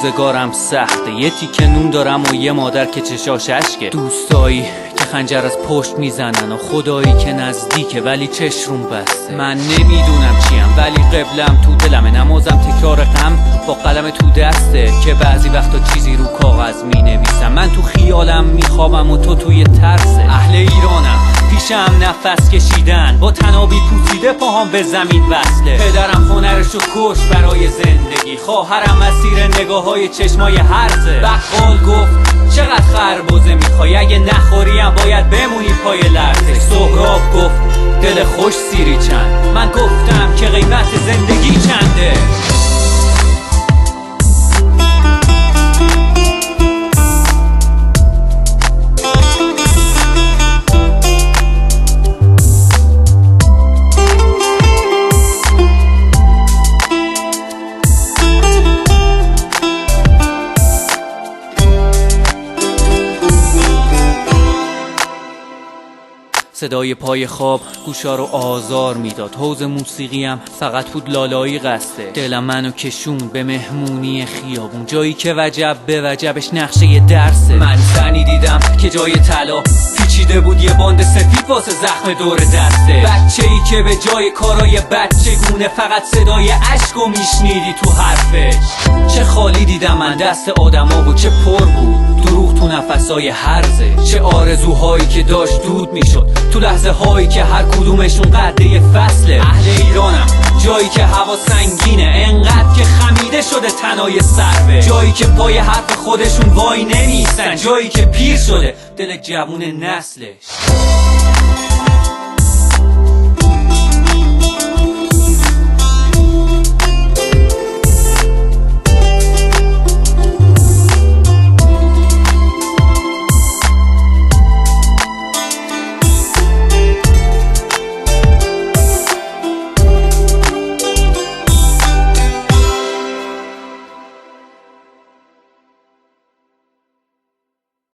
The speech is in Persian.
روزگارم سخته، یه تیکه نون دارم و یه مادر که چشاش اشکه، دوستایی که خنجر از پشت میزنن و خدایی که نزدیکه ولی چشم بسته. من نمیدونم چیم ولی قبلم تو دلمه، نمازم تکرار غم با قلم تو دسته که بعضی وقتا چیزی رو کاغذ مینویسم. من تو خیالم میخوابم و تو توی ترسه. اهل ایرانم، پیشم نفس کشیدن با تنابی پوسیده، پاهام به زمین وصله. پدرم هنرشو کش برای زندگی، خواهرم مسیر نگاه‌های چشمای هرزه. بقال گفت چقدر خربزه میخوای، اگه نخوریم باید بمونی پای لرزش. سهراب گفت دل خوش سیری چند، من گفتم که قیمت زندگی چنده. صدای پای خواب گوشا رو آزار میداد، حوض موسیقیم فقط بود لالایی قصده. دلم منو کشون به مهمونی خیابون، جایی که وجب به وجبش نقشه درسه. من زنی دیدم که جای طلا پیچیده بود یه باند سفید واسه زخم دور دسته. بچه‌ای که به جای کارای بچگونه فقط صدای عشقو میشنیدی تو حرفش. چه خالی دیدم من دست آدما و چه پر بود دروغ تو نفسای هرزه. چه آرزوهایی که داشت دود میشد تو لحظه هایی که هر کدومشون قده فصله. اهل ایرانم، جایی که هوا سنگینه انقدر که خمیده شده تنای سربه، جایی که پای حرف خودشون وای نمیستن، جایی که پیر شده دل جوون نسلش.